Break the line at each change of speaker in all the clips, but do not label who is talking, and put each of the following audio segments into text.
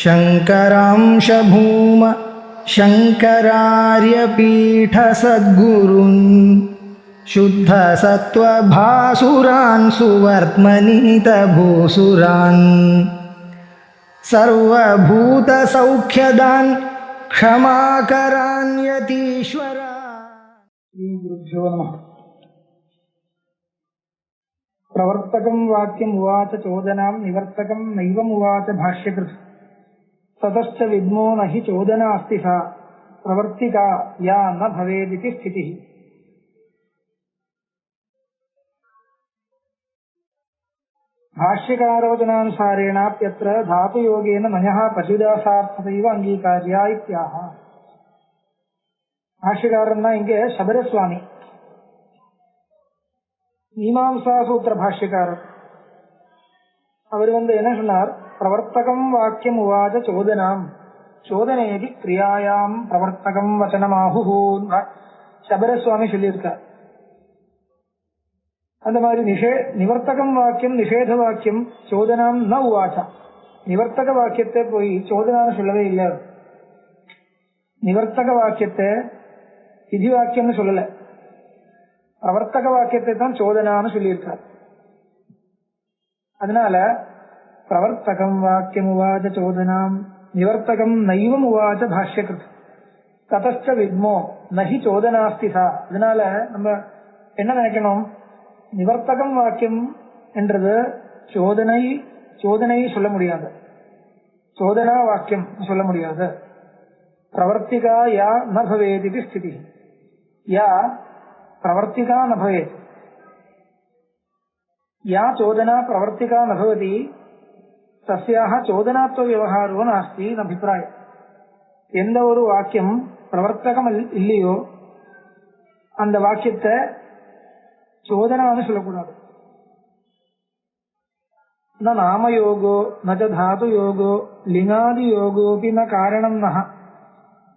शङ्करांश भूम शङ्करार्यपीठसद्गुरून् शुद्धसत्त्वभासुरान् सुवर्त्मनीतभूसुरान् सर्वभूतसौख्यदान् क्षमाकरान् यतीश्वरान्।
श्रीगुरुभ्यो नमः। प्रवर्तकं वाक्यम् उवाच चोदनां निवर्तकं नैवम् उवाच भाष्यकृत् ततश्च विद्मो न हि चोदनास्ति सा प्रवर्तिका या न भवेदिति स्थितिः। भाष्यकारोचनानुसारेणाप्यत्र धातुयोगेन नयः पशुदासार्थतैव अंगीकार्या इत्याह। भाष्यकारನ್ನ இங்கே சபரஸ்வாமி, மீமாம்சா சூத்திர பாஷ்யக்காரர். அவர் என்ன சொன்னார்? பிரவர்த்தகம் வாக்கியம் உவாச்ச சோதனாம் சோதனேதி கிரியாயாம் பிரவர்த்தகம் வச்சனமாஹு சபரஸ்வாமி சொல்லியிருக்கார். அந்த மாதிரி நிவர்த்தகம் வாக்கியம் நிஷேத வாக்கியம் சோதனாம் ந உவாச்சா. நிவர்த்தக வாக்கியத்தை போய் சோதனான்னு சொல்லவே இல்லை. நிவர்த்தக வாக்கியத்தை விதி வாக்கியம்னு சொல்லல, பிரவர்த்தக வாக்கியத்தை தான் சோதனான்னு சொல்லியிருக்கார். அதனால பிரவர்த்தகம் வாக்கியம் உவாச்ச சோதனாம் நிவர்த்தகம் நைவம் உவாச்ச பாஷ்யகிருத் ததச்ச வித்மோ நஹி சோதனாஸ்தி சா. அதனால நம்ம என்ன நினைக்கணும்? நிவர்த்தகம் வாக்கியம் என்றது சோதனை சொல்ல முடியாது, சோதனா வாக்கியம் சொல்ல முடியாது. பிரவர்த்திகா யா ந பவேத் இது ஸ்திதி. யா பிரவர்த்திகா ந பவேத், யா சோதனா பிரவர்த்திகா ந பவதி தஸ்யாஹ சோதனாத்வ விவகாரோ நாஸ்தி அபிப்பிராயம். எந்த ஒரு வாக்கியம் பிரவர்த்தகம் இல்லையோ அந்த வாக்கியத்தை சோதனான்னு சொல்லக்கூடாது. ந நாமயோகோ ந ச தாது யோகோ லிங்காதி யோகோபி ந காரணம் நஹ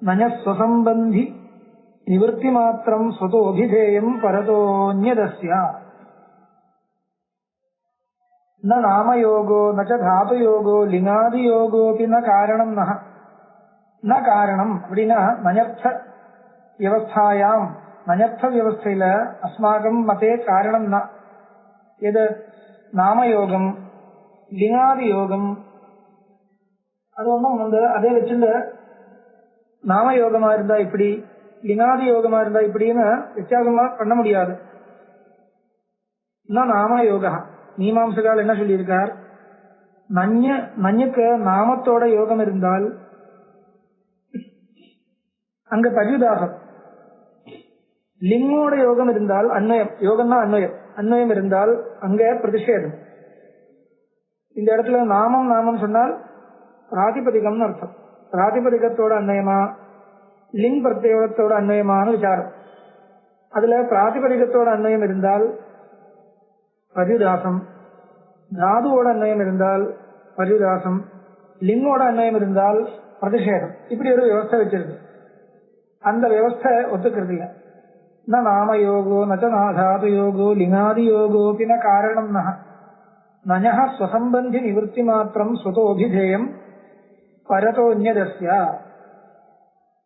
நஞ ஸ்வசம்பந்தி நிவர்த்தி மாத்திரம் ஸ்வதோபிதேயம் பரதோன்யதஸ்ய. ந நாமயோகோ ந ச தாது யோகோ லிங்காதி யோகோபி ந காரணம் நஹ. ந காரணம் அப்படின்னா நயர்த்த வியவஸ்தாயாம், நயர்த்த வியவஸ்தையில அஸ்மாகம் மதே காரணம் ந. எது நாமயோகம் லிங்காதி யோகம் அது ஒன்றும் அதே வச்சுட்டு நாமயோகமா இருந்தா இப்படி லிங்காதி யோகமா இருந்தா இப்படின்னு வித்தியாசமா பண்ண முடியாது. நாமயோகா மீமாம்சகால் என்ன சொல்லியிருக்கார்? நஞ்சுக்கு நாமத்தோட யோகம் இருந்தால் அங்க பரியுதாசம், லிங்கோட யோகம் இருந்தால் அன்வயம், யோகம்னா அன்வயம், அன்வயம் இருந்தால் அங்க பிரதிஷேதம். இந்த இடத்துல நாமம் சொன்னால் பிராதிபதிகம்னு அர்த்தம். பிராதிபதிகத்தோட அன்வயமா லிங் பிரத்யோகத்தோட அன்வயமான விசாரம். அதுல பிராதிபதிகத்தோட அன்வயம் இருந்தால் பரியுதாசம், தாதுவோட அன்வயம் இருந்தால் பரியுதாசம், லிங்கோட அன்வயம் இருந்தால் பிரதிஷேதம். இப்படி ஒரு வியவஸ்தை வச்சிருக்கு. அந்த வியவஸ்தை ஒத்துக்கிறது இல்லை. ந நாமயோகோ ந ச தாது யோகோ லிங்காதி யோகோபி ந காரணம் நஹ நஞஹ ஸ்வசம்பந்தி நிவர்த்தி மாத்திரம் ஸ்வதோபிதேயம் பரதோன்யதஸ்ய.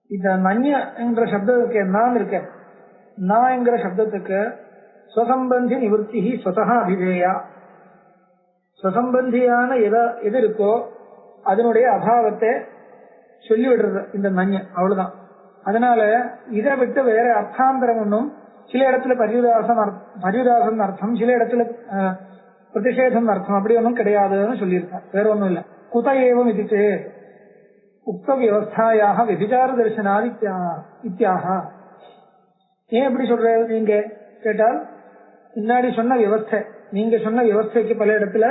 இந்த நஞ என்கிற சப்தத்துக்கு நான் இருக்க, நான் என்கிற சப்தத்துக்கு ஸ்வசம்பந்தி நிவர்த்தி ஸ்வதஹ அபிதேயா. ஸ்வசம்பந்தியான எது இருக்கோ அதனுடைய அபாவத்தை சொல்லிவிடுறது இந்த நஞ, அவ்வளவுதான். அதனால இதை விட்டு வேற அர்த்தாந்தரம் ஒன்றும், சில இடத்துல பரியுதாசம் அர்த்தம், சில இடத்துல பிரதிஷேதம் அர்த்தம், அப்படி ஒன்றும் கிடையாதுன்னு சொல்லியிருக்கார். வேற ஒன்றும் இல்லை. குத ஏவம் இது உக்த வியவஸ்தாயாக விபிச்சார தரிசனாதி இத்தியாக. ஏன் எப்படி சொல்றது நீங்க கேட்டால், முன்னாடி சொன்ன வியவஸ்தை, நீங்க சொன்ன வியவஸ்தைக்கு பல இடத்துல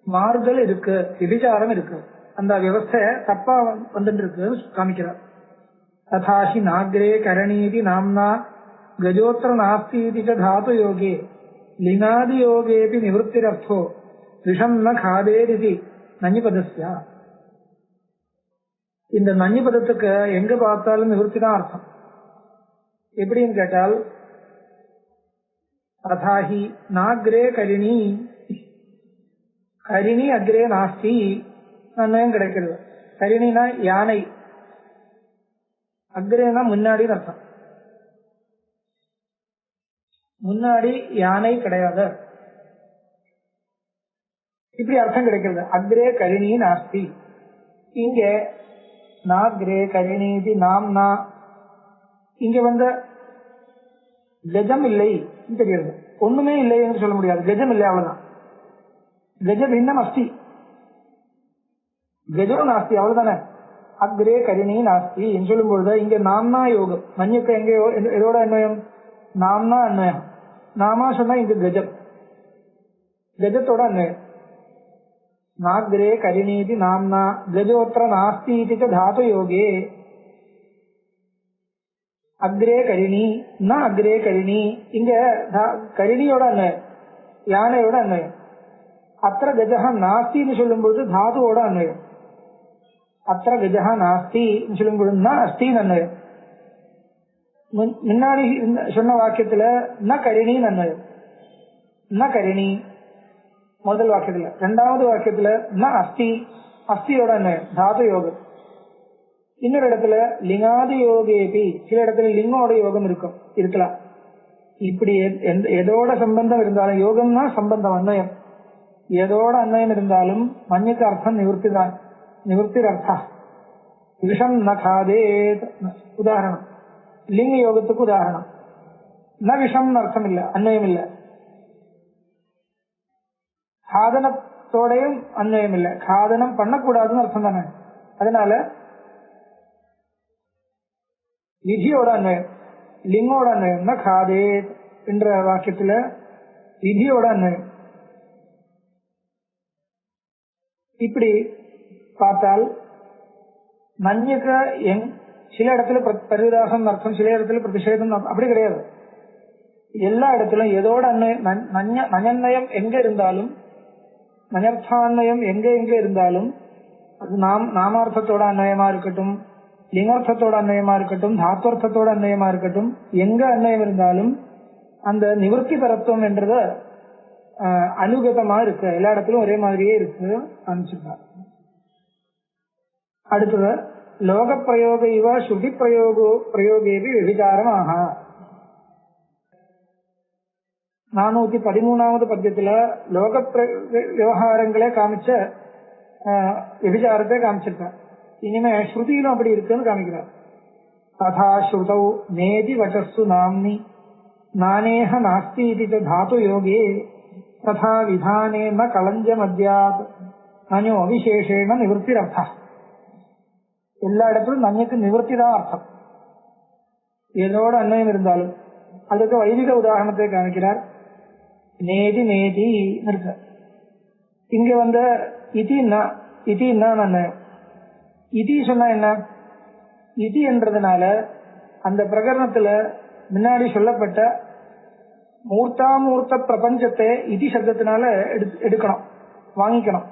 மாறுதல் இருக்கு, விபிச்சாரம் இருக்கு. அந்த வியவஸ்தை தப்பா வந்துட்டு இருக்கு காமிக்கிறார். ததாஹி நாக்ரே கரணீதி நாம்னா கஜோத்திர நாஸ்தி தாது யோகே லிங்காதி யோகேபி நிவர்த்திரர்த்தோ விஷம் ந காதேரிதி நஞ்சுபதஸ்யா. இந்த நஞ்சுபதத்துக்கு எங்க பார்த்தாலும் நிவர்த்தி தான் அர்த்தம். எப்படின்னு கேட்டால், ததாஹி நாக்ரே கரிணி கரிணி அக்ரே நாஸ்தி அன்வயம் கிடைக்கிறது. கரிணினா யானை, அக்ரேனா முன்னாடின்னு அர்த்தம். முன்னாடி யானை கிடையாது, இப்படி அர்த்தம் கிடைக்கிறது. அக்ரே கரிணி நாஸ்தி. இங்க நாக்ரே கரிணி நாம்னா இங்க வந்து கஜம் இல்லை தெரிகிறது, ஒண்ணுமே இல்லை என்று சொல்ல முடியாது. கஜம் இல்லை, அவ்வளவுதான். கஜ பின்னம் அஸ்தி, கஜோ நாஸ்தி, அவ்வளவுதானே. அக்ரே கரிணி நாஸ்தி என்று சொல்லும் பொழுது இங்க நாம்னா யோகம். மண்ணுக்கு எங்கேயோ எதோட அன்வயம்? நாம்னா அன்வயம். நாமா சொன்னா இங்க கஜம், கஜத்தோட அன்வயம். நாக்ரே கரிணீதி நாம்னா கஜோத்திர நாஸ்தி தாது யோகே. அக்ரே கரிணி ந அக்ரே கரிணி, இங்க கரிணியோட அன்வயம், யானையோட அன்வயம். அத்திர கஜஹ நாஸ்தின்னு சொல்லும்போது தாதுவோட அன்வயம். அத்திர கஜஹ நாஸ்தி சொல்லும்போது ந அஸ்தின்னு அன்வயம். முன்னாடி சொன்ன வாக்கியத்துல ந கரிணின்னு அன்வயம். ந கரிணி முதல் வாக்கியத்துல. இரண்டாவது வாக்கியத்துல ந அஸ்தி, அஸ்தியோட அன்வயம், தாது யோகம். இன்னொரு இடத்துல லிங்காதி யோகேபி, சில இடத்துல லிங்கோட யோகம் இருக்கலாம். இப்படி எதோட சம்பந்தம் இருந்தாலும், யோகம்னா சம்பந்தம், அன்வயம். எதோட அன்வயம் இருந்தாலும் மண்ணுக்கு அர்த்தம் நிவர்த்தி தான். நிவர்த்தி அர்த்தா விஷம் ந காதே. உதாரணம் லிங்க யோகத்துக்கு உதாரணம். ந விஷம் அர்த்தம் இல்ல, அன்வயம் இல்ல. காதனத்தோடையும் அன்வயம் இல்ல, காதனம் பண்ணக்கூடாதுன்னு அர்த்தம் தானே. அதனால விதியோட அன்வயம், லிங்கோட அன்வயம். ந காதே என்ற வாக்கியத்துல விதியோட அன்வயம். இப்படி பார்த்தால் மன்யக்க சில இடத்துல பரிதாசம் அர்த்தம், சில இடத்துல பிரதிஷேதம், அப்படி கிடையாது. எல்லா இடத்திலும் எதோட நயன்மயம் எங்க இருந்தாலும், நயர்த்தான்மயம் எங்க எங்க இருந்தாலும், அது நாமார்த்தத்தோட அன்வயமா இருக்கட்டும், லிங்கார்த்தத்தோட அன்வயமா இருக்கட்டும், தாத்வர்த்தத்தோட அன்வயமா இருக்கட்டும், எங்க அன்வயம் இருந்தாலும் அந்த நிவர்த்தி பரத்துவம் என்றது அனுகதமா இருக்கு, எல்லா இடத்திலும் ஒரே மாதிரியே இருக்கு அனுப்பிச்சிருக்காங்க. அடுத்தது லோக பிரயோக இவ ஸ்ருதி பிரயோகேபி விவிகாரம் ஆஹா. 413வது பத்தியத்துல லோக விவகாரங்களே காமிச்ச விபிச்சாரத்தை காமிச்சிருக்கார். இனிமே ஸ்ருதியிலும் அப்படி இருக்குன்னு காமிக்கிறார். ததா ஸ்ருதௌ நேதி வசஸ்து நாம்னி நானேஹ நாஸ்தி இதி தாது யோகே ததா விதானே ந களஞ்சம் அத்யாத் அனோ அவிசேஷேண நிவர்த்திரர்த்தா. எல்லா இடத்திலும் நன்மைக்கு நிவர்த்தி தான் அர்த்தம், ஏதோட அன்வயம் இருந்தாலும். அதுக்கு வைதிக உதாரணத்தை காமிக்கிறார். நேதி நேதி இருக்கு. இங்க வந்து இதி அன்வயம். இதி சொன்னா என்ன? இதி என்றதுனால அந்த பிரகரணத்துல முன்னாடி சொல்லப்பட்ட மூர்த்தாமூர்த்த பிரபஞ்சத்தை இதி சப்தத்தினால எடுக்கணும், வாங்கிக்கணும்.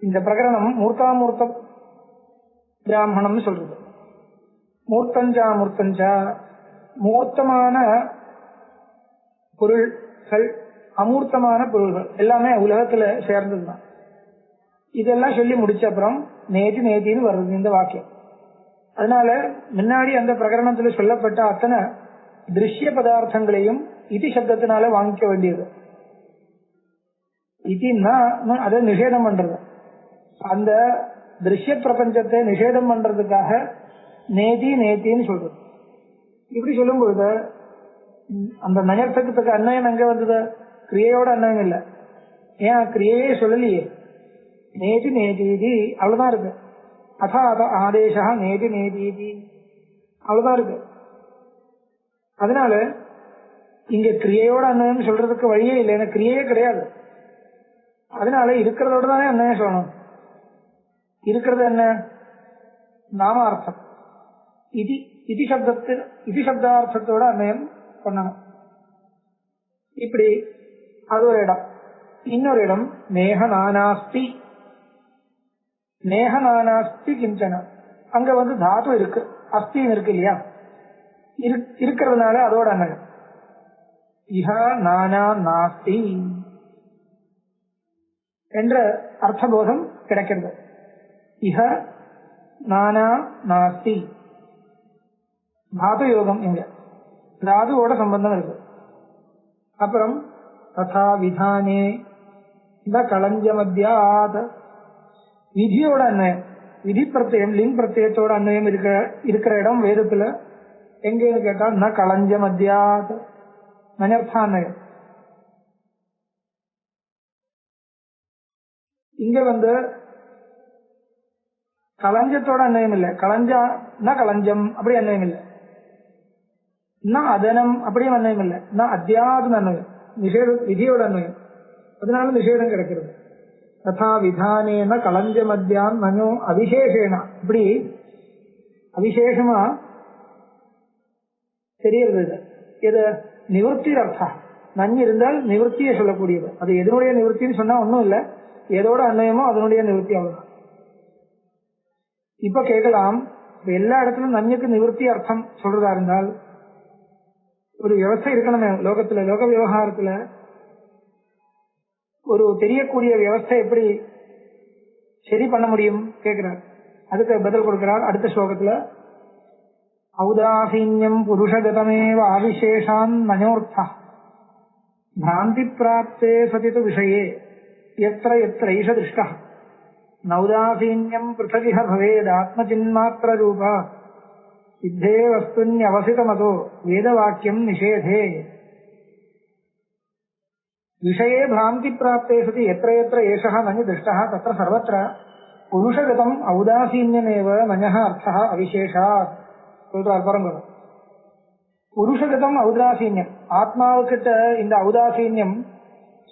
இந்த பிரகரணம் மூர்த்தாமூர்த்த பிராமணம் சொல்றது. மூர்த்தஞ்சா மூர்த்தமான பொருள்கள், அமூர்த்தமான பொருள்கள் எல்லாமே உலகத்துல சேர்ந்ததுதான். இதெல்லாம் சொல்லி முடிச்ச அப்புறம் நேதின்னு வருது இந்த வாக்கியம். அதனால முன்னாடி அந்த பிரகரணத்துல சொல்லப்பட்ட அத்தனை திருஷ்ய பதார்த்தங்களையும் இதி சப்தத்தினால வாங்கிக்க வேண்டியது. இதின்னா அதை நிஷேதம் பண்றது, அந்த திருஷ்ய பிரபஞ்சத்தை நிஷேதம் பண்றதுக்காக நேத்தின்னு சொல்றது. இப்படி சொல்லும் பொழுது அந்த நயர்த்தத்துக்கு அன்வயம் எங்க வந்தது? கிரியையோட அன்வயம் இல்ல. ஏன் கிரியையே சொல்லலையே, நேதி அவ்வளவுதான் இருக்கு. அதா ஆதேசா நேதி அவ்வளவுதான் இருக்கு. அதனால இங்க கிரியையோட அன்வயம் சொல்றதுக்கு வழியே இல்லை, எனக்கு கிரியையே கிடையாது. அதனால இருக்கிறதோட தானே அன்வயம் சொல்லணும். இருக்கிறது என்ன? நாமார்த்தம். இதி சப்தார்த்தத்தோட அன்வயம் பண்ணணும். இப்படி அது ஒரு இடம். இன்னொரு இடம் நேஹ நானாஸ்தி கிஞ்சன. அங்க வந்து தாது இருக்கு, அஸ்தின்னு இருக்கு இல்லையா, இருக்கிறதுனால அதோட அன்வயம். இஹ நானா நாஸ்தி. என்ற அர்த்தபோதம் கிடைக்கிறது. இஹ நானா நாஸ்தி தாது யோகம், இங்க தாதுவோட சம்பந்தம் இருக்கு. அப்புறம் ததா விதானே இந்த களஞ்சமத்யாத் விதியோட அன்வயம், விதி பிரத்யம் லிங் பிரத்யத்தோட அன்வயம் இருக்கிற இடம் வேதத்துல எங்கேன்னு கேட்டா ந களஞ்சமத்யாத் நனர்த்தான்வயம். இங்க களஞ்சத்தோட அன்வயம் இல்லை, களஞ்சா ந களஞ்சம் அப்படி அன்வயம் இல்லை, ந அதனம் அப்படியும் அன்வயம் இல்லை, ந அத்தியாதுன்னு அன்வயம், நிஷேத விதியோட அன்வயம். அதனால நிஷேதம் கிடைக்கிறது. ததா விதானேன களஞ்சமத்யான் மனோ அவிசேஷேனா, இப்படி அவிசேஷமா தெரியறது. இது நிவர்த்தி அர்த்தா, நஞ்சு இருந்தால் நிவர்த்தியை சொல்லக்கூடியது. அது எதனுடைய நிவர்த்தின்னு சொன்னா ஒன்னும் இல்லை, எதோட அன்வயமோ அதனுடைய நிவர்த்தி அவ்வளவுதான். இப்ப கேட்கலாம், எல்லா இடத்துலும் நஞ்சுக்கு நிவர்த்தி அர்த்தம் சொல்றதா இருந்தால் ஒரு விவசாயம் இருக்கணுமே லோகத்துல, லோக விவகாரத்துல ஒரு தெரியக்கூடிய வியவஸ்தை எப்படி சரி பண்ண முடியும் கேட்கிறார். அதுக்கு பதில் கொடுக்கிறார் அடுத்த ஸ்லோகத்துல. ஔதாசீன்யம் புருஷகதமேவ ஆவிசேஷான் மனோர்த்தா பிராந்தி பிராப்தே சதிது விஷயே யத்ர யத்ர ஈஷ திருஷ்டா நௌதாசீன்யம் பிருத்தகிஹ பவேத் ஆத்மசின்மாத்திர ரூபா சித்தே வஸ்துன்யவசிதமதோ வேதவாக்கியம் நிஷேதே விஷயே பிராந்தி பிராப்தே சதி எத்திர எத்திர ஏஷः நஞ திருஷ்டः தத்ர சர்வத்ர புருஷகதம் ஔதாசீன்யமேவ நஞः அர்த்தः அவிசேஷாத் சொல்றார் பாருங்க. புருஷகதம் ஔதாசீன்யம், ஆத்மாவுக்கிட்ட இந்த ஔதாசீன்யம்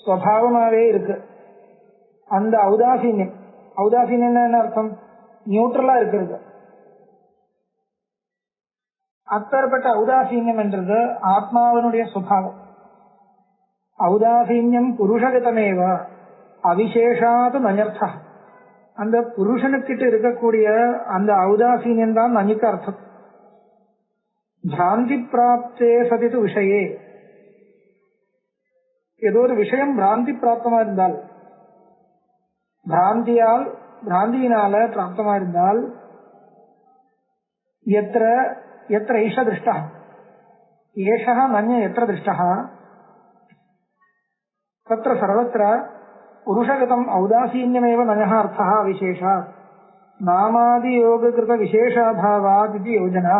ஸ்வபாவமாவே இருக்கு. அந்த ஔதாசீன்யம், ஔதாசீன்யம் என்ன அர்த்தம்? நியூட்ரலா இருக்கிறது. அப்பேற்பட்ட ஔதாசீன்யம் என்றது ஆத்மாவினுடைய சுபாவம். ஔதாசீன்யம் புருஷகதமேவ அவிசேஷாத் நஞர்த்தா, அந்த புருஷனுக்கிட்ட இருக்கக்கூடிய அந்த ஔதாசீன்யம் தான் நஞ்சுக்கு அர்த்தம். பிராந்தி பிராப்தே சதிது விஷயே, ஏதோ ஒரு விஷயம் பிராந்தி பிராப்தமா இருந்தால், பிராந்தியினால பிராப்தமா இருந்தால் எத்திர எத்திர ஈஷ திருஷ்டா ஏஷः நஞ எத்திர திருஷ்டः தத்ர சர்வத்ர புருஷகதம் ஔதாசீன்யமேவ நஞः அர்த்தः அவிசேஷாத் நாமாதி யோககிருத விசேஷாபாவாத் இது யோஜனா.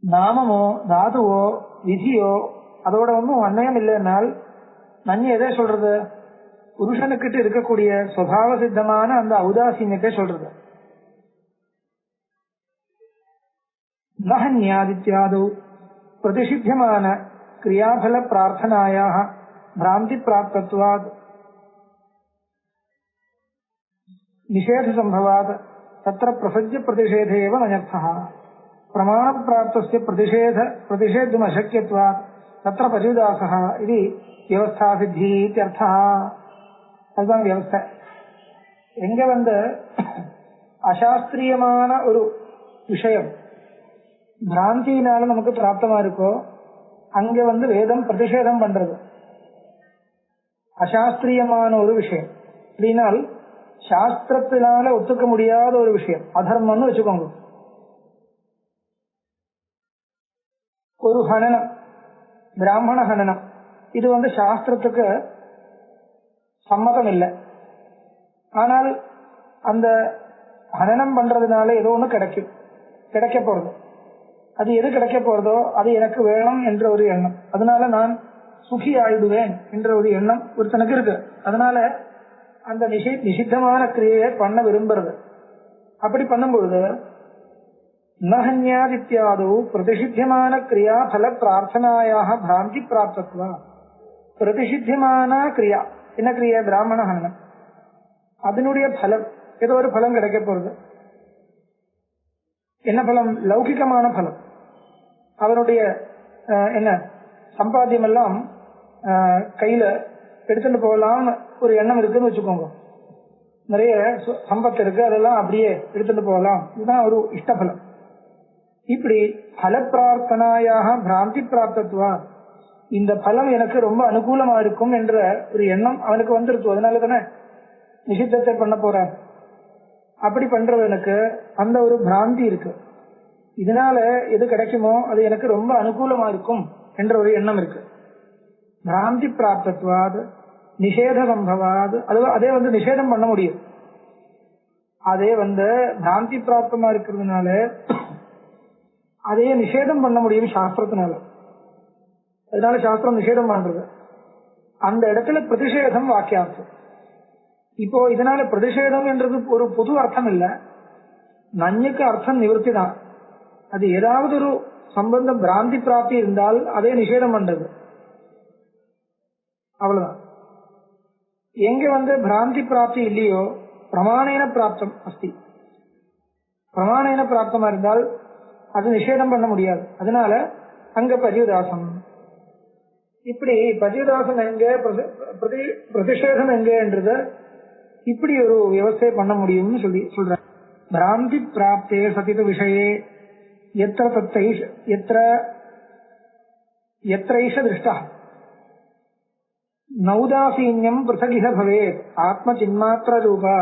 நாமமோ தாதுவோ விதியோ அதோட ஒன்றும் அன்வயம் இல்லைன்னால் நஞ்சு எதை சொல்றது? புருஷனுக்கிட்ட இருக்கக்கூடிய சுபாவ சித்தமான அந்த ஔதாசீன்யத்தை சொல்றது. நஹன்யாதித்யாதோ பிரதிஷித்தியமான கிரியாபல பிரார்த்தனாயாக பிராந்தி பிராப்தத்வாத் நிஷேத சம்பவாத் தத்ர பிரசஜ்ய பிரதிஷேதேவ நஞர்த்தः பிரமாண பிராப்தஸ்ய பிரதிஷேதும் அசக்கியத்வாத் தத்ர பரியுதாசः இது வியவஸ்தா சித்தி இत्यर्थः. அதுதான் வியவஸ்தை. எங்க அசாஸ்திரியமான ஒரு விஷயம் பிராந்தியினால நமக்கு பிராப்தமா இருக்கோ அங்க வேதம் பிரதிஷேதம் பண்றது. அசாஸ்திரியமான ஒரு விஷயம் அப்படின்னால் சாஸ்திரத்தினால ஒத்துக்க முடியாத ஒரு விஷயம், அதர்மம்னு வச்சுக்கோங்க. ஒரு ஹனனம், பிராமண ஹனனம், இது சாஸ்திரத்துக்கு சம்மதம் இல்லை. ஆனால் அந்த ஹனனம் பண்றதுனால ஏதோ ஒண்ணு கிடைக்க போறது. அது எது கிடைக்க போறதோ அது எனக்கு வேணும் என்ற ஒரு எண்ணம், அதனால நான் சுகி ஆயிடுவேன் என்ற ஒரு எண்ணம் ஒருத்தனுக்கு இருக்கு. அதனால அந்த நிஷித்தமான கிரியையை பண்ண விரும்புறது. அப்படி பண்ணும்பொழுது நஹன்யாதித்யாதோ பிரதிஷித்தியமான கிரியா பல பிரார்த்தனாயாக பிராந்தி பிராப்தத்வா. பிரதிஷித்தியமான கிரியா என்ன கிரியா? பிராமண ஹனனம். அதனுடைய பலம், ஏதோ ஒரு பலம் கிடைக்க போறது. என்ன பலம்? லௌகிகமான பலம். அவனுடைய என்ன சம்பாத்தியம் எல்லாம் கையில எடுத்துட்டு போகலாம் ஒரு எண்ணம் இருக்குன்னு வச்சுக்கோங்க. நிறைய சம்பத்து இருக்கு, அதெல்லாம் அப்படியே எடுத்துட்டு போகலாம், இதுதான் ஒரு இஷ்டபலம். இப்படி பல பிரார்த்தனாயாக பிராந்தி பிராப்தத்வா, இந்த பலம் எனக்கு ரொம்ப அனுகூலமா இருக்கும் என்ற ஒரு எண்ணம் அவனுக்கு வந்துருக்கு. அதனால தானே நிஷித்தத்தை பண்ண போற. அப்படி பண்றவனுக்கு அந்த ஒரு பிராந்தி இருக்கு. இதனால எது கிடைக்குமோ அது எனக்கு ரொம்ப அனுகூலமா இருக்கும் என்ற ஒரு எண்ணம் இருக்கு. பிராந்தி பிராப்தத்வாது நிஷேத சம்பவாது, அதே நிஷேதம் பண்ண முடியும். அதே பிராந்தி பிராப்தமா இருக்கிறதுனால அதையே நிஷேதம் பண்ண முடியும் சாஸ்திரத்தினால. அதனால சாஸ்திரம் நிஷேதம் பண்றது. அந்த இடத்துல பிரதிஷேதம் வாக்கியார்த்தம். இப்போ இதனால பிரதிஷேதம் என்றது ஒரு பொது அர்த்தம் இல்ல, நன்யக்கு அர்த்தம் நிவர்த்தி தான். அது ஏதாவது ஒரு சம்பந்தம் பிராந்தி பிராப்தி இருந்தால் அதே நிஷேதம் பண்றது, அவ்வளவுதான். எங்க பிராந்தி பிராப்தி இல்லையோ பிரமாணேன பிராப்தம் அஸ்தி, பிரமாணேன பிராப்தமா இருந்தால் அது நிஷேதம் பண்ண முடியாது. அதனால அங்க பரியுதாசம். இப்படி பரியுதாசம் எங்க, பிரதிஷேதம் எங்க என்றது இப்படி ஒரு வியவஸ்தை பண்ண முடியும்னு சொல்ற. பிராந்தி பிராப்தே சதித விஷயே எத்திர தத்தைஷ எத்ரைஷ திருஷ்டா நௌதாசீன்யம் பிருத்தகிஹ பவேத் ஆத்ம சின்மாத்திர ரூபா.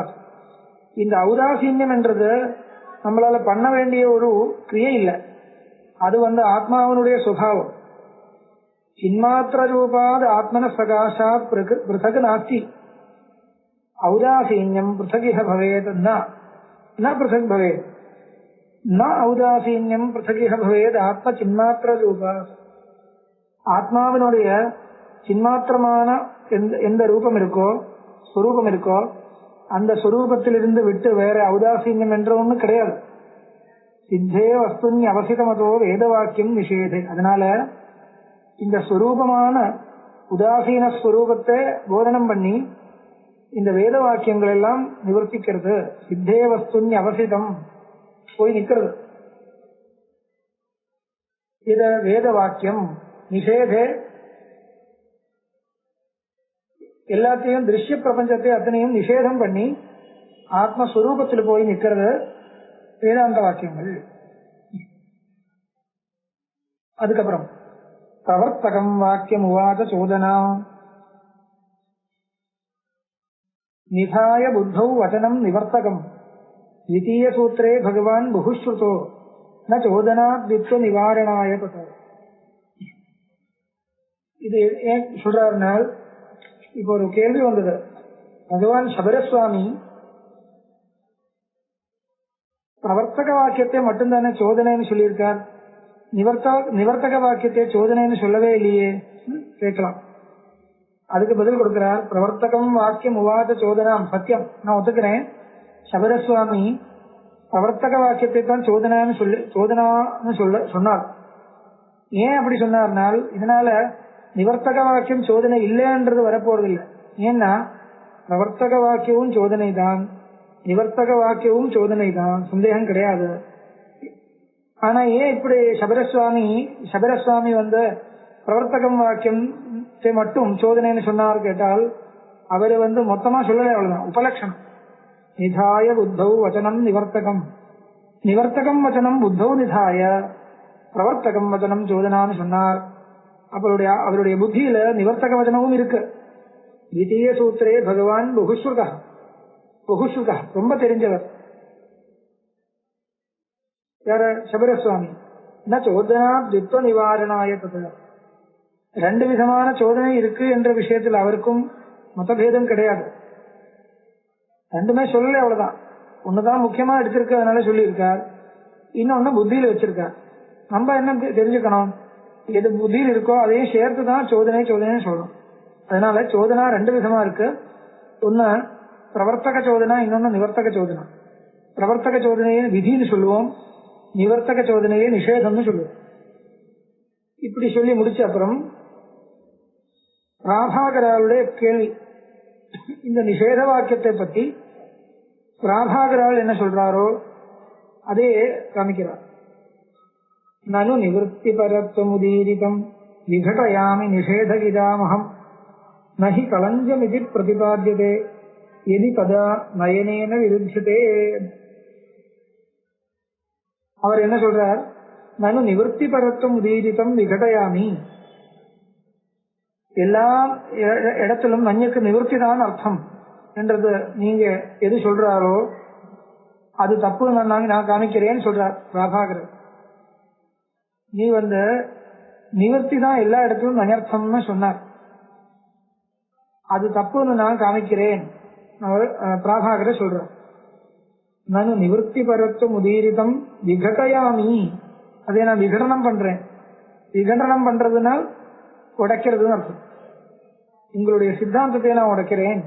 இந்த ஔதாசீன்யம் என்றது நம்மளால பண்ண வேண்டிய ஒரு கிரியை இல்லை, அது ஆத்மாவனுடைய சுபாவம். சின்மாத்திர ரூபாத் ஆத்மன சகாசாத் பிருத்தக் நாஸ்தி. ஔதாசீன்யம் பிருத்தகிஹ பவேத் ந பிருத்தக் பவேத், ந ஔதாசீன்யம் பிருத்தகிஹ பவேத் ஆத்ம சின்மாத்திர ரூபா. ஆத்மாவினுடைய சின்மாத்திரமான எந்த ரூபம் இருக்கோ, ஸ்வரூபம் இருக்கோ, அந்த ஸ்வரூபத்திலிருந்து விட்டு வேற ஔதாசீன்யம் என்ற ஒண்ணு கிடையாது. சித்தே வஸ்துனி அவசிதமதோ வேத வாக்கியம் நிஷேதே. அதனால இந்த ஸ்வரூபமான உதாசீன ஸ்வரூபத்தை போதனம் பண்ணி இந்த வேத வாக்கியங்கள் எல்லாம் நிவர்த்திக்கிறது. சித்தே வஸ்துனி அவசிதம் போய் நிக்கிறது. இத வேத வாக்கியம் நிஷேதே எல்லாத்தையும் திருஷ்ய பிரபஞ்சத்தை அத்தனையும் நிஷேதம் பண்ணி ஆத்மஸ்வரூபத்தில் போய் நிக்கிறது வேதாந்த வாக்கியங்கள். அதுக்கப்புறம் பிரவர்த்தகம் வாக்கியம் உவாத சோதனா நிதாய புத்தௌ வச்சனம் நிவர்த்தகம் த்விதீய சூத்திரே பகவான் புகுஸ்ருதோ ந சோதனா தித்வ நிவாரணாய பத. இது ஏன் சொல்றாருனால், இப்போ ஒரு கேள்வி வந்தது. பகவான் சபரசுவாமி பிரவர்த்தக வாக்கியத்தை மட்டும்தானே சோதனைன்னு சொல்லியிருக்கார், நிவர்த்தக வாக்கியத்தை சோதனைன்னு சொல்லவே இல்லையே கேட்கலாம். அதுக்கு பதில் கொடுக்கிறார். பிரவர்த்தகம் வாக்கியம் உவாத சோதனாம். சத்தியம், நான் ஒத்துக்கிறேன். சபரசுவாமி பிரவர்த்தக வாக்கியத்தை தான் சோதனான்னு சொன்னார். ஏன் அப்படி சொன்னார்னால், இதனால நிவர்த்தக வாக்கியம் சோதனை இல்லைன்றது வரப்போறது இல்லை. ஏன்னா பிரவர்த்தக வாக்கியவும் சோதனை தான், நிவர்த்தக வாக்கியவும் சோதனை தான், சந்தேகம் கிடையாது. ஆனா ஏன் இப்படி சபரசுவாமி பிரவர்த்தகம் வாக்கியத்தை மட்டும் சோதனைன்னு சொன்னார் கேட்டால், அவரு மொத்தமா சொல்லல, அவ்வளவுதான். உபலட்சணம் நிதாய புத்தௌ வச்சனம் நிவர்த்தகம், நிவர்த்தகம் வச்சனம் புத்தௌ நிதாய பிரவர்த்தகம் வச்சனம் சோதனான்னு சொன்னார். அவருடைய புத்தியில நிவர்த்தக வச்சனமும் இருக்கு. த்விதீய சூத்திரே பகவான் புகுஸ்ருதா ரொம்ப தெரிஞ்சவர் யார? சபரசுவாமி. என்ன சோதனா தித்வ நிவாரணாய பத. ரெண்டு விதமான சோதனை இருக்கு என்ற விஷயத்தில் அவருக்கும் மதபேதம் கிடையாது. ரெண்டுமே சொல்லல, அவ்வளவுதான். ஒண்ணுதான் முக்கியமா எடுத்திருக்கு, அதனால சொல்லியிருக்கார். இன்னொன்னு புத்தியில வச்சிருக்கார். நம்ம என்ன தெரிஞ்சுக்கணும், எது புத்தியில் இருக்கோ அதையும் சேர்த்துதான் சோதனைன்னு சொல்லணும். அதனால சோதனா ரெண்டு விதமா இருக்கு. ஒன்னு பிரவர்த்தக சோதனா, இன்னொன்னு நிவர்த்தக சோதனா. பிரவர்த்தக சோதனையை விதின்னு சொல்லுவோம், நிவர்த்தக சோதனையை நிஷேதம்னு சொல்லுவோம். இப்படி சொல்லி முடிச்ச அப்புறம் ராபாகராளுடைய கேள்வி, இந்த நிஷேத வாக்கியத்தை பத்தி ராபாகரால் என்ன சொல்றாரோ அதே காமிக்கிறார். நனு நிவர்த்தி பரத்வமுதீரிதம் விகடயாமி நிஷேதகிதாமகம் நஹி கலஞ்சமிதி பிரதிபாத்யதே எதி பதா நயனேன விருத்தியதே. அவர் என்ன சொல்றார்? நனு நிவர்த்தி பரத்வம் உதீரிதம் விகடயாமி. எல்லா இடத்திலும் நஞ்சுக்கு நிவர்த்தி தான் அர்த்தம் என்றது நீங்க எது சொல்றாரோ அது தப்பு நான் காமிக்கிறேன்னு சொல்றார் பிரபாகரர். நீ நிவர்த்தி தான் எல்லா இடத்திலும் நயர்த்தம்னு சொன்னார், அது தப்புன்னு நான் காமிக்கிறேன் பிரபாகரர் சொல்றார். நான் நிவர்த்தி பரத்தும் உதீரிதம் விகடயாமி, அதை நான் விகடனம் பண்றேன். விகடனம் பண்றதுன்னா உடைக்கிறதுன்னு அர்த்தம். உங்களுடைய சித்தாந்தத்தை நான் உடைக்கிறேன்.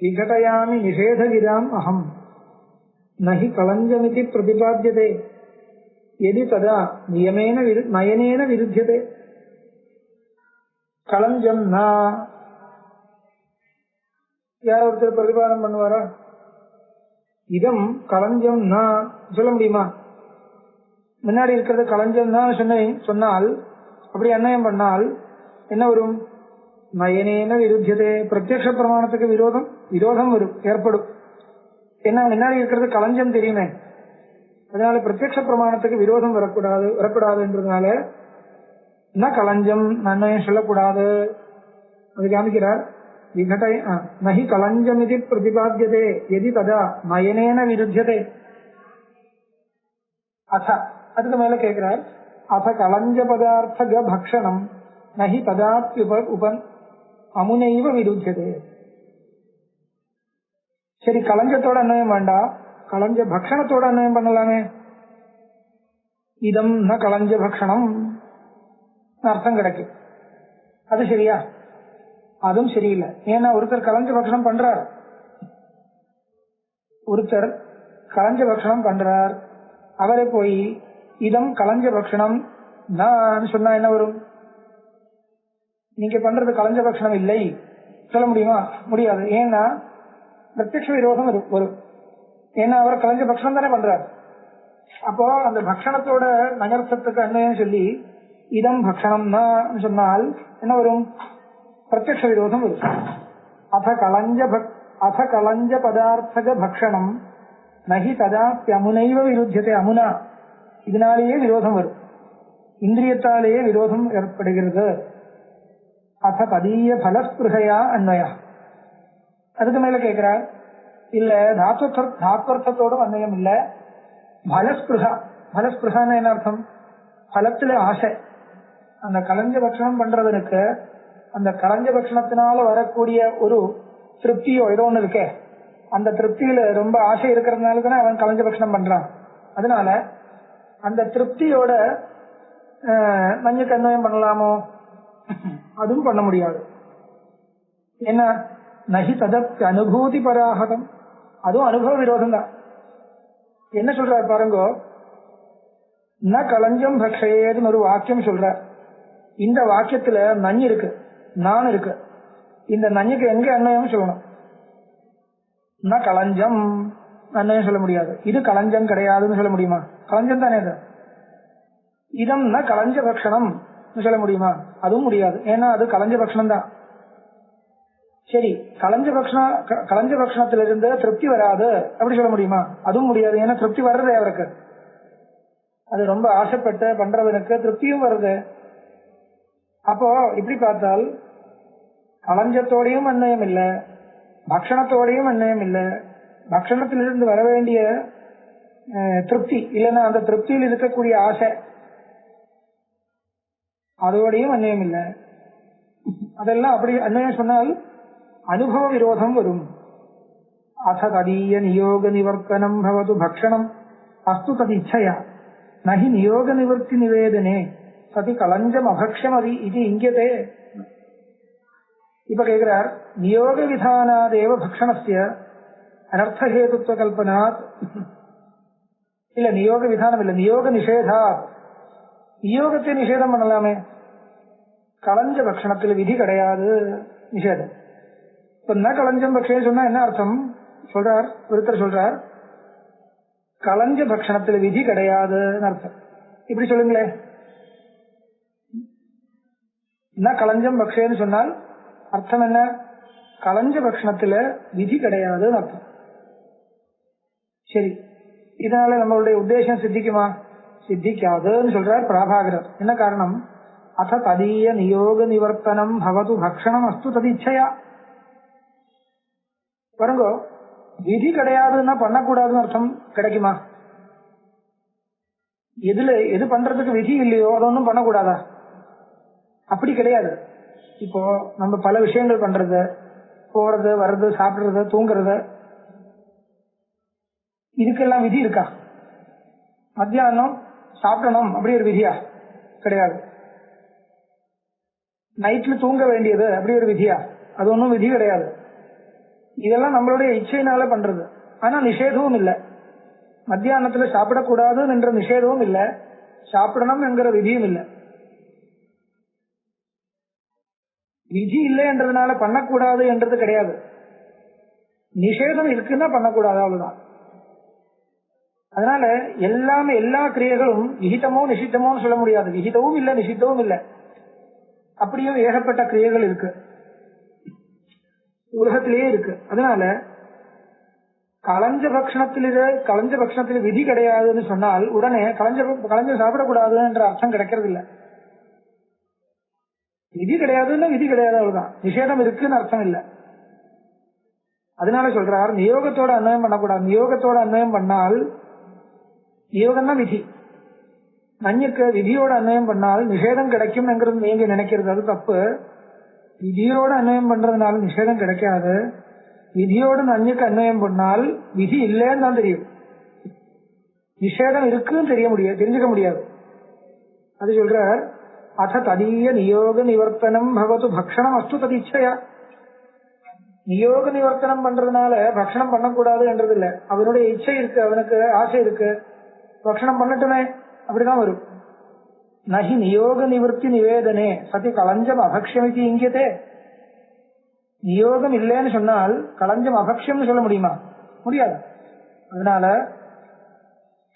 விகடயாமி நிஷேதகிராம் அகம் நஹி களஞ்சமிதி பிரதிபாத்தியதே எதி ததா நயனேன விருத்தியதே. களஞ்சம் யார் ஒருத்தர் பிரதிபாதனம் பண்ணுவாரா? இதம் களஞ்சம் சொல்ல முடியுமா? முன்னாடி இருக்கிறது களஞ்சம் தான் சொன்னால் அப்படி அன்வயம் பண்ணால் என்ன வரும்? நயனேன விருத்தியதே. பிரத்யக்ஷ பிரமாணத்துக்கு விரோதம் வரும், ஏற்படும். என்ன முன்னாடி இருக்கிறது களஞ்சம் தெரியுமே, அதனால பிரத்யக்ஷ பிரமாணத்துக்கு விரோதம் வரக்கூடாதுன்றதுனால என்ன களஞ்சம் அன்வயம் சொல்லக்கூடாது. அது காமிக்கிறார். நஹி களஞ்சமிதி பிரதிபாத்தியதே எதி ததா நயனேன விருத்தியதே. அதுக்கு மேல கேட்கிறார், அத களஞ்ச பதார்த்த பக்ஷணம் நஹி ததாத்யுப அமுனைவ விருத்தியதே. சரி, களஞ்சத்தோட அன்வயம் வேண்டாம், களஞ்ச பக்ஷணத்தோட அன்வயம் பண்ணலாமே. இதம் ந களஞ்ச பக்ஷணம் அர்த்தம் கிடைக்கும். அது சரியா? அதுவும் சரியில்லை. ஏன்னா ஒருத்தர் களஞ்ச பக்ஷணம் பண்றார், அவரை போய் இதம் களஞ்ச பக்ஷணம் நான் சொன்னா என்ன வரும்? நீங்க பண்றது களஞ்ச பக்ஷணம் இல்லை சொல்ல முடியுமா? முடியாது. ஏன்னா பிரத்யக்ஷ விரோதம் வரும். ஏன்னா அவர் களஞ்ச பக்ஷணம் தானே பண்றார். அப்போ அந்த பக்ஷணத்தோட நகர்த்தத்துக்கு அன்வயம் சொல்லி இதம் பக்ஷணம் சொன்னால் என்ன வரும்? பிரத்யக்ஷ விரோதம் வரும். அத களஞ்ச பதார்த்த பக்ஷணம் நஹி ததாப்யமுனைவ விருத்தியதே. அமுனா இதனாலேயே விரோதம் வரும், இந்திரியத்தாலேயே விரோதம் ஏற்படுகிறது. அத ததீய பலஸ்பிருகையா அன்வயா. அதுக்கு மேல கேட்கிறார், இல்ல தாத்வர்த்தத்தோட அன்வயம் இல்ல, பலஸ்பிருகா. பலஸ்பிருகான்னு என்ன அர்த்தம்? பலத்துல ஆசை. அந்த களஞ்ச பட்சணம் பண்றவனுக்கு அந்த களஞ்ச பட்சணத்தினால வரக்கூடிய ஒரு திருப்தியோ ஏதோ ஒண்ணு இருக்கே, அந்த திருப்தியில ரொம்ப ஆசை இருக்கிறதுனால தானே அவன் களஞ்ச பட்சணம் பண்றான். அதனால அந்த திருப்தியோட மஞ்சள் அன்வயம் பண்ணலாமோ? அதுவும் பண்ண முடியாது. என்ன? நஹி ததப் அனுபூதி பராகதம், அதுவும் அனுபவ விரோதம் தான். என்ன சொல்றார் பாருங்கோ, ந களஞ்சம் பக்ஷேதுன்னு ஒரு வாக்கியம் சொல்ற. இந்த வாக்கியத்துல நஞ்சு இருக்கு, நான் இருக்கு. இந்த நஞ்சுக்கு எங்க அன்வயம் சொல்லணும்? ந களஞ்சம் அன்வயம் சொல்ல முடியாது. இது களஞ்சம் கிடையாதுன்னு சொல்ல முடியுமா? களஞ்சம் தானே அது. இதம் ந களஞ்ச பக்ஷணம் சொல்ல முடியுமா? அதுவும் முடியாது. ஏன்னா அது களஞ்ச பக்ஷணம் தான். சரி, களஞ்ச பக்ஷணத்திலிருந்து திருப்தி வராது அப்படி சொல்ல முடியுமா? அதுவும் முடியாது. ஏன்னா திருப்தி வர்றதே அவருக்கு, அது ரொம்ப ஆசைப்பட்டு பண்றவனுக்கு திருப்தியும் வருது. அப்போ இப்படி பார்த்தால் களஞ்சத்தோடையும் அன்வயம் இல்லை, பக்ஷணத்தோடையும் அன்வயம் இல்லை. பக்ஷணத்திலிருந்து வர வேண்டிய திருப்தி இல்லைன்னா அந்த திருப்தியில் இருக்கக்கூடிய ஆசை அதோடையும் அன்வயம் இல்லை. அதெல்லாம் அப்படி அன்வயம் சொன்னால் அனுபவ விரோதம் வரும். அத ததீய நியோக நிவர்த்தனம் பவது பக்ஷணம் அஸ்து ததிச்சயா நஹி நியோக நிவர்த்தி நிவேதனே சதி களஞ்சம் அபக்ஷம் அது இது இங்கதே. இப்ப கேட்கிறார், நியோக விதானாதேவ பக்ஷணஸ்ய அனர்த்தஹேதுத்வ கல்பனாத். இல்ல, நியோக விதானம் இல்ல, நியோக நிஷேதா. நியோகத்தை நிஷேதம் பண்ணலாமே, களஞ்ச பக்ஷணத்துல விதி கிடையாது, நிஷேதம். இப்ப என்ன களஞ்சம் பக்ஷம் சொன்னா என்ன அர்த்தம் சொல்றார் ஒருத்தர்? சொல்றார் களஞ்ச பக்ஷணத்துல விதி கிடையாதுன்னு அர்த்தம். இப்படி சொல்லுங்களே, என்ன களஞ்சம் பக்ஷேன்னு சொன்னால் அர்த்தம் என்ன? களஞ்ச பக்ஷணத்துல விதி கிடையாதுன்னு அர்த்தம். சரி, இதனால நம்மளுடைய உத்தேசம் சித்திக்குமா? சித்திக்காதுன்னு சொல்றார் பிரபாகரர். என்ன காரணம்? அத ததீய நியோக நிவர்த்தனம் பவது பக்ஷணம் அஸ்து ததிச்சையா. பாருங்க, விதி கிடையாதுன்னா பண்ணக்கூடாதுன்னு அர்த்தம் கிடைக்குமா? எது பண்றதுக்கு விதி இல்லையோ அது ஒன்றும் பண்ணக்கூடாதா? அப்படி கிடையாது. இப்போ நம்ம பல விஷயங்கள் பண்றது, போறது வர்றது, சாப்பிடுறது, தூங்குறது, இதுக்கெல்லாம் விதி இருக்கா? மத்தியானம் சாப்பிடணும் அப்படி ஒரு விதியா? கிடையாது. நைட்ல தூங்க வேண்டியது அப்படி ஒரு விதியா? அது ஒன்றும் விதி கிடையாது. இதெல்லாம் நம்மளுடைய இச்சையினால பண்றது. ஆனா நிஷேதமும் இல்லை. மத்தியானத்துல சாப்பிடக்கூடாதுன்னு என்ற நிஷேதமும் இல்லை, சாப்பிடணும் என்கிற விதியும் இல்லை. விதி இல்லை என்றதுனால பண்ணக்கூடாது என்றது கிடையாது. நிஷேதம் இருக்குன்னா பண்ணக்கூடாது, அவ்வளவுதான். அதனால எல்லாமே எல்லா கிரியைகளும் விகிதமோ நிஷித்தமோன்னு சொல்ல முடியாது. விகிதமும் இல்லை, நிஷித்தமும் இல்லை. அப்படியும் ஏகப்பட்ட கிரியைகள் இருக்கு, உலகத்திலேயே இருக்கு. அதனால களஞ்ச பட்சணத்தில் விதி கிடையாதுன்னு சொன்னால் உடனே களஞ்ச சாப்பிடக்கூடாது என்ற அர்த்தம் கிடைக்கிறது இல்லை. விதி கிடையாதுன்னா விதி கிடையாது, அவ்வளவுதான். நிஷேதம் இருக்குன்னு அர்த்தம் இல்லை. அதனால சொல்றார் நியோகத்தோட அன்வயம் பண்ணக்கூடாது. நியோகத்தோட அன்வயம் பண்ணால், நியோகம் தான் விதி, நஞ்சுக்கு விதியோட அன்வயம் பண்ணால் நிஷேதம் கிடைக்கும் என்கிறது நீங்க நினைக்கிறது, அது தப்பு. விதியோட அன்வயம் பண்றதுனால நிஷேதம் கிடைக்காது. விதியோட நஞ்சுக்கு அன்வயம் பண்ணால் விதி இல்லைன்னு தான் தெரியும், நிஷேதம் இருக்குன்னு தெரிஞ்சுக்க முடியாது. அது சொல்றார் அத ததீய நியோக நிவர்த்தனம் பவது பக்ஷணம் அஸ்து ததிச்சையா. நியோக நிவர்த்தனம் பண்றதுனால பக்ஷணம் பண்ணக்கூடாது என்றது இல்ல. அவனுடைய இச்சை இருக்கு, அவனுக்கு ஆசை இருக்கு, பக்ஷணம் பண்ணட்டுமே, அப்படிதான் வரும். நகி நியோக நிவர்த்தி நிவேதனே சதி களஞ்சம் அபக்ஷமிக்கு இங்கியதே. நியோகம் இல்லைன்னு சொன்னால் களஞ்சம் அபக்ஷம்னு சொல்ல முடியுமா? முடியாது. அதனால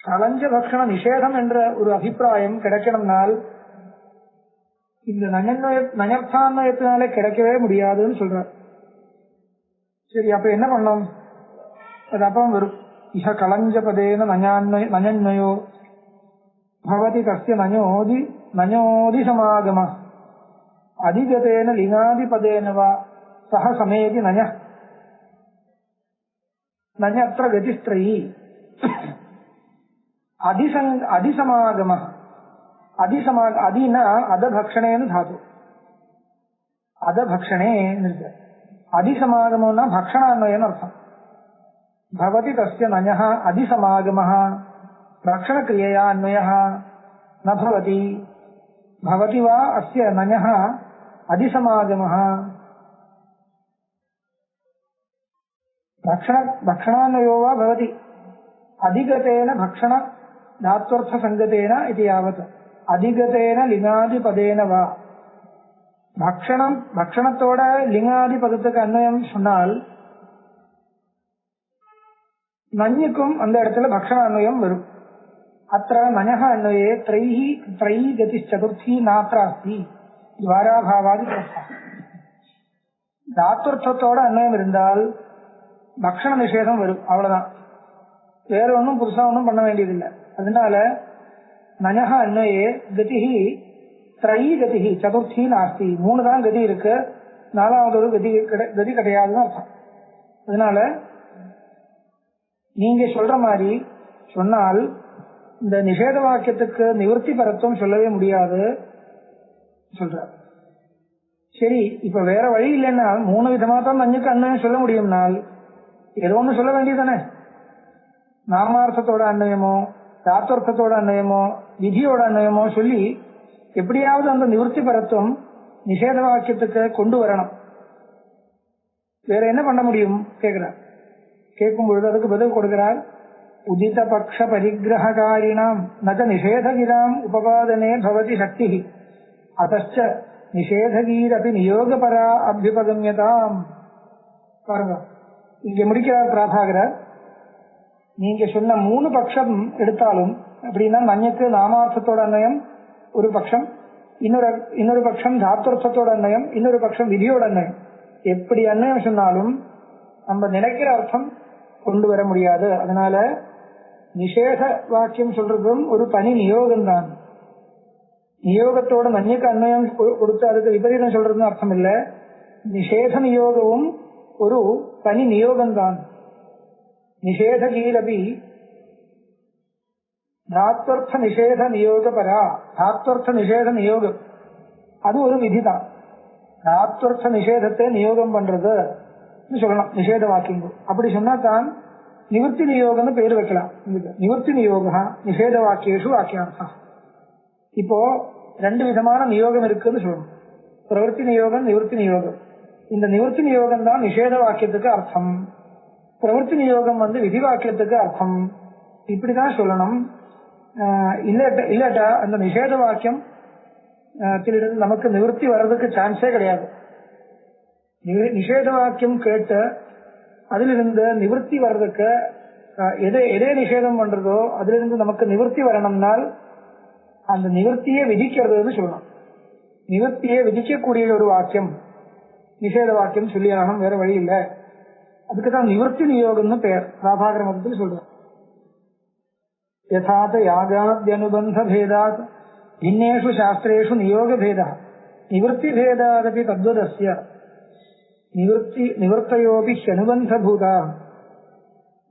களஞ்ச பக்ஷண நிஷேதம் என்ற ஒரு அபிப்பிராயம் கிடைக்கணும்னால் இந்த நயர்த்தான்வயத்தினாலே கிடைக்கவே முடியாதுன்னு சொல்றார். சரி, அப்ப என்ன பண்ணோம்? அது அப்பம் வரும். இஹ களஞ்ச பதேன நயன்வயோ பவதி தஸ்ய நயோதி சமாகம அதிகதேன லிங்காதி பதேன வா சஹ சமேதி நயத்ர கதிஸ்திரயி அதிசமாகம. அதினா அதபக்ஷணேன்னு தாது, அதபக்ஷணே இருக்கு. அதிசமாகமம்னா பக்ஷணான்வயன்னு அர்த்தம். பவதி தஸ்ய நயः அதிசமாகமः பக்ஷண கிரியையா அன்வயः ந பவதி. பவதி வா அஸ்ய நயः அதிசமாகமः. பக்ஷணான்வயோ வா பவதி அதிகதேன பக்ஷண தாத்வர்த்த சங்கதேன இது யாவத் அதிகதேன லிங்காதி பதேன வா. பக்ஷணத்தோட லிங்காதி பதத்துக்கு அன்வயம் சொன்னால் நஞ்சுக்கும் அந்த இடத்துல பக்ஷண அன்வயம் வரும். அத்த நயஹ அன்வயே த்ரை கதி சதுர்த்தி நாத்ராஸ்தி துவாராபாவாதி பிரஸ்தா. தாத்வர்த்தத்தோட அன்வயம் இருந்தால் பக்ஷண நிஷேதம் வரும், அவ்வளவுதான். வேற ஒன்றும் புதுசா ஒன்றும் பண்ண வேண்டியதில்லை. அதனால நயஹ அன்வயே கதி த்ரை கதி சதுர்த்தி நாஸ்தி, 3 தான் கதி இருக்கு, 4வது ஒரு கதி கிடையாதுன்னு அர்த்தம். அதனால நீங்க சொல்ற மாதிரி சொன்னால் இந்த நிஷேத வாக்கியத்துக்கு நிவர்த்தி பரத்துவம் சொல்லவே முடியாது சொல்ற. சரி, இப்ப வேற வழி இல்லைன்னா 3 விதமா தான் நஞ்சுக்கு அன்வயம் சொல்ல முடியும்னால் ஏதோ ஒண்ணு சொல்ல வேண்டியதானே. நாமார்த்தத்தோட அன்வயமோ தாத்வர்த்தத்தோட அன்வயமோ விதியோட அன்வயமோ சொல்லி எப்படியாவது அந்த நிவர்த்தி பரத்துவம் நிஷேத வாக்கியத்துக்கு கொண்டு வரணும். வேற என்ன பண்ண முடியும் கேட்கிறார். கேட்கும் பொழுது அதுக்கு பதில் கொடுக்கிறார். உதித பக்ஷ பரிகிரகாரிணாம் நக நிஷேதகிராம் உபபாதனே பவதி சக்தி அத்தச்ச நிஷேதகீரபி நியோகபரா அபியுபகம்யதாம். பாருங்க, இங்க முடிக்கிறார் பிராபாகரர். நீங்க சொன்ன 3 பட்சம் எடுத்தாலும் அப்படின்னா நஞ்சுக்கு நாமார்த்தத்தோட அன்வயம் ஒரு பட்சம், இன்னொரு பட்சம் தாத்வர்த்தத்தோட அன்வயம், இன்னொரு பட்சம் விதியோட அன்வயம். எப்படி அன்வயம் சொன்னாலும் நம்ம நினைக்கிற அர்த்தம் கொண்டு வர முடியாது. அதனால நிஷேத வாக்கியம் சொல்றதும் ஒரு தனி நியோகம் தான். நியோகத்தோட நன்யக்கு அன்வயம் கொடுத்து அதுக்கு விபரீதம் சொல்றதுன்னு அர்த்தம் இல்ல. நிஷேத நியோகமும் ஒரு தனி நியோகம்தான். நிஷேத கீழபி தாத்வர்த்த நிஷேத நியோக பரா. தாத்வர்த்த நிஷேத நியோகம் அது ஒரு விதிதான். தாத்வர்த்த நிஷேதத்தை நியோகம் பண்றது சொல்லலாம் நிஷேத வாக்கியம். அப்படி சொன்னா தான் நிவர்த்தி நியோகம்னு பேர் வைக்கலாம். நிவர்த்தி நியோக நிஷேத வாக்கியேஷு வாக்கியார்த்தம். இப்போ ரெண்டு விதமான நியோகம் இருக்குன்னு சொல்லணும். பிரவருத்தி நியோகம், நிவர்த்தி நியோகம். இந்த நிவர்த்தி நியோகம் தான் நிஷேத வாக்கியத்துக்கு அர்த்தம். பிரவருத்தி நியோகம் விதி வாக்கியத்துக்கு அர்த்தம். இப்படிதான் சொல்லணும். இல்லாட்டா அந்த நிஷேத வாக்கியம் நமக்கு நிவர்த்தி வர்றதுக்கு சான்ஸே கிடையாது. நிஷேத வாக்கியம் கேட்டு அதிலிருந்து நிவர்த்தி வர்றதுக்கு எதே நிஷேதம் பண்றதோ அதிலிருந்து நமக்கு நிவர்த்தி வரணும்னால் அந்த நிவர்த்தியை விதிக்கிறதுன்னு சொல்லணும். நிவர்த்தியை விதிக்கக்கூடிய ஒரு வாக்கியம் நிஷேத வாக்கியம் சொல்லி ஆகணும், வேற வழி இல்லை. அதுக்குதான் நிவர்த்தி நியோகம்னு பெயர். ராபாகர மதத்தில் சொல்றோம். யதாத யாகாத்யனுபந்த பேதாத் பின்னேஷு சாஸ்திரேஷு நியோக பேதா நிவர்த்தி பேதாதபி தத்வதஸ்ய நிவர்த்தயோபி அனுபந்த பூதா.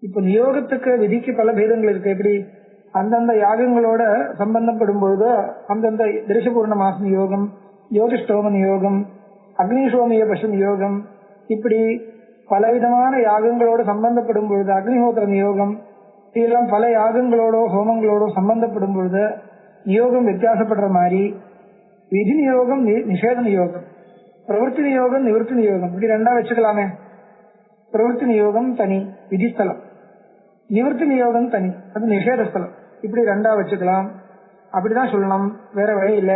இப்ப நியோகத்துக்கு விதிக்கு பல பேதங்கள் இருக்கு. எப்படி அந்தந்த யாகங்களோட சம்பந்தப்படும் பொழுது அந்தந்த திருஷபூர்ண மாச நியோகம், யோகிஷ்டோம நியோகம், அக்னிசோமிய பசு நியோகம், இப்படி பலவிதமான யாகங்களோட சம்பந்தப்படும் பொழுது அக்னிஹோத்திர நியோகம், இதெல்லாம் பல யாகங்களோட ஹோமங்களோட சம்பந்தப்படும் பொழுது நியோகம் வித்தியாசப்படுற மாதிரி விதி நியோகம், நிஷேத நியோகம், பிரவருத்தி நியோகம், நிவர்த்தி நியோகம் இப்படி ரெண்டா வச்சுக்கலாமே. பிரவருத்தி நியோகம் தனி விதிஸ்தலம், நிவர்த்தி நியோகம் தனி அது நிஷேதஸ்தலம். இப்படி ரெண்டா வச்சுக்கலாம். அப்படிதான் சொல்லணும், வேற வழி இல்ல.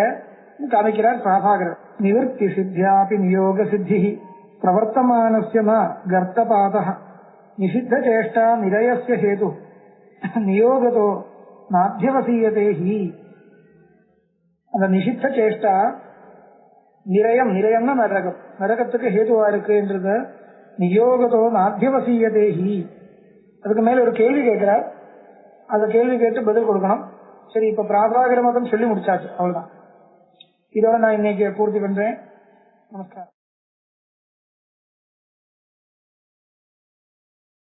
காமிக்கிறார் சாபாகரர். நிவர்த்தி சித்தியாபி நியோக சித்தி பிரவர்த்தமானஸ்ய ந கர்த்தபாதः நிஷித்த சேஷ்டா நிரயஸ்ய ஹேது நியோகதோ நாத்தியவசீயதே ஹி. அந்த நிஷித்த சேஷ்டா நிரயம்னா நரகம், நரகத்துக்கு ஹேதுவா இருக்குன்றது நியோகத்தோ நாத்தியவசீயதே ஹி. அதுக்கு மேல ஒரு கேள்வி கேட்கிறார். அந்த கேள்வி கேட்டு பதில் கொடுக்கணும். சரி, இப்ப பிராபாகர மதம் சொல்லி முடிச்சாச்சு, அவ்வளவுதான். இதோட நான் இன்னைக்கு பூர்த்தி பண்றேன். நமஸ்காரம்.